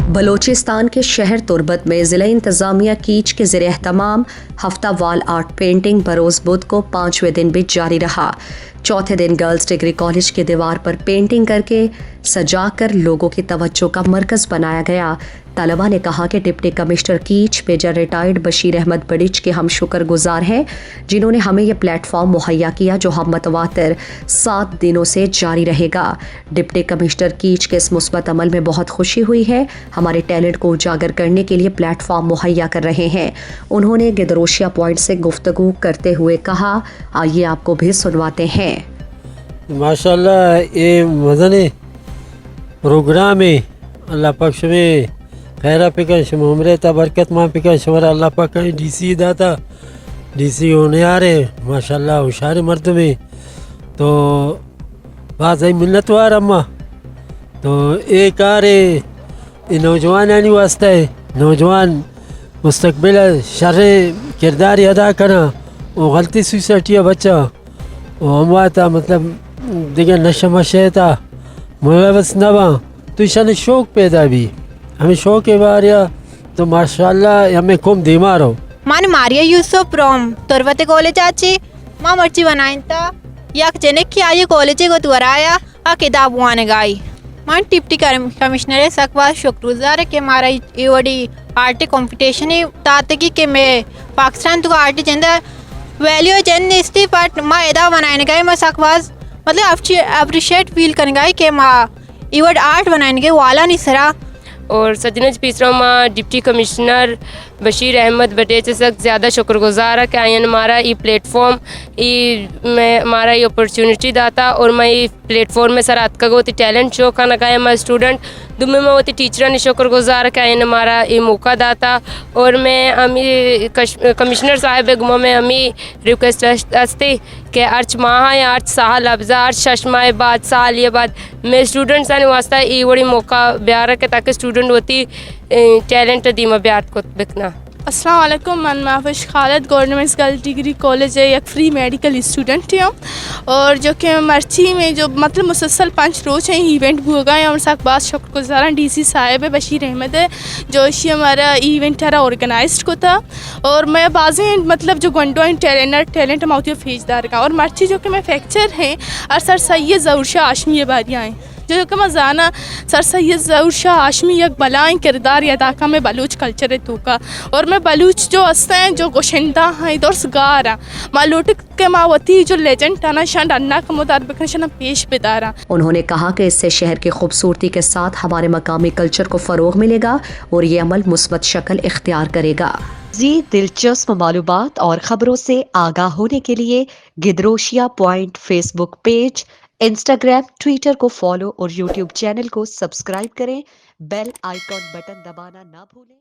बलूचिस्तान के शहर तुर्बत में ज़िला इंतज़ामिया कीच के ज़ेर एहतमाम हफ्ता वाल आर्ट पेंटिंग बरोज़ बुध को 5वें दिन भी जारी रहा। चौथे दिन गर्ल्स डिग्री कॉलेज की दीवार पर पेंटिंग करके सजाकर लोगों की तवज्जो का मरकज़ बनाया गया। तलबा ने कहा कि डिप्टी कमिश्नर कीच मेजर रिटायर्ड बशीर अहमद बड़िच के हम शुक्रगुजार हैं, जिन्होंने हमें यह प्लेटफॉर्म मुहैया किया जो हम मतवातर 7 दिनों से जारी रहेगा। डिप्टी कमिश्नर कीच के इस मुस्बत अमल में बहुत खुशी हुई है। हमारे टैलेंट को उजागर करने के लिए प्लेटफॉर्म मुहैया कर रहे हैं। उन्होंने गिदरोशिया पॉइंट से गुफ्तगू करते हुए कहा, आइए आपको भी सुनवाते हैं। माशाल्लाह ये मदनी प्रोग्राम है, अल्लाह पक्ष में खैरा पिकन शमरे था बरकत माँ पिकन शमर अल्लाह पाक डीसी दाता डीसी होने आ रहे माशाल्लाह होशियार मर्द में तो बात है मिन्नतवार अम्मा तो एक आ रहे नौजवान आने वास्ता है, नौजवान मुस्तकबिल शर किरदार अदा करना वो गलती सुसटी है बच्चा वो हम था मतलब दिखे नशा मशे था मुलवस नवा तो ईशान शौक पैदा भी हमें शौक है बारिया तो माशाल्लाह हमें कम बीमार हो मान मारिया यूसुफ फ्रॉम तुर्बत कॉलेज आची माँ मर्ची बनाइन था या जने की आई कॉलेज को तुराया आ किताब वाने गाई मान डिप्टी कमिश्नर सकवा शुक्रगुजार है कि हमारा ये बड़ी आर्ट कंपटीशन ही ताते की मैं पाकिस्तान तो आर्ट चंदा वैल्यू चंद इसती बट माँ एदा बनाने गए मैं सकवाज मतलब अप्रिशिएट फील करने गए कि माँ ये आर्ट बनाने के वाला नहीं सरा और सजनज पीसरा माँ डिप्टी कमिश्नर बशीर अहमद बटे से सख्त ज़्यादा शुक्रगुजार है कि आयन हमारा ये प्लेटफॉर्म मैं हमारा ये अपॉर्चुनिटी दाता और मैं ये प्लेटफॉर्म में सरात का होती टैलेंट शो खाना का मैं स्टूडेंट दुमे में होती टीचर ने शुक्रगुजार है कि आयन हमारा ये मौका दाता और मैं हमें कमिश्नर साहब गुमा में हमें रिक्वेस्ट हस्ते कि अर्च माह या अर्च साल अफजा अर्च शशमाए बाद साल ये बाद मैं स्टूडेंट्स आने वास्ता ये बड़ी मौका ब्यार है ताकि स्टूडेंट होती टैलेंट दीमा ब्यार को बिकना। अस्सलाम वालेकुम, मैं महफूज Khalid government girls degree college है एक फ्री मेडिकल स्टूडेंट हूँ और जो कि मर्ची में जो मतलब मुसलसल 5 रोज़ हैं इवेंट हो गए और साथ बात शुक्रगुजार डीसी साहब है बशीर अहमद है जो इसी हमारा इवेंट है ऑर्गेनाइज को था और मैं बाज़ें मतलब जो गंडो टैलेंट माउती फेजदार का और मर्ची जो कि मैं फ्रैक्चर हैं और सर सैयद ज़हूर शाह हाशमी बारियाँ हैं जो कि मैं जाना सर सैयद ज़हूर शाह हाशमी एक बलाएँ किरदार अदा का मैं बलूच कल्चर है तो का और मैं बलूच जो हंसते हैं जो गोशंदा हैं इधर सगार हैं मालूट के मावती जो लेजेंड आना शान अन्ना का मुताबिक शान पेश बेदारा। उन्होंने कहा कि इससे शहर की खूबसूरती के साथ हमारे मकामी कल्चर को फ़रोग़ मिलेगा और ये अमल मुस्बत शक्ल इख्तियार करेगा। जी दिलचस्प मालूमात और ख़बरों से आगाह होने के लिए Gidroshia point Facebook page, Instagram, Twitter को फॉलो और यूट्यूब चैनल को सब्सक्राइब करें। बेल आइकॉन बटन दबाना ना भूलें।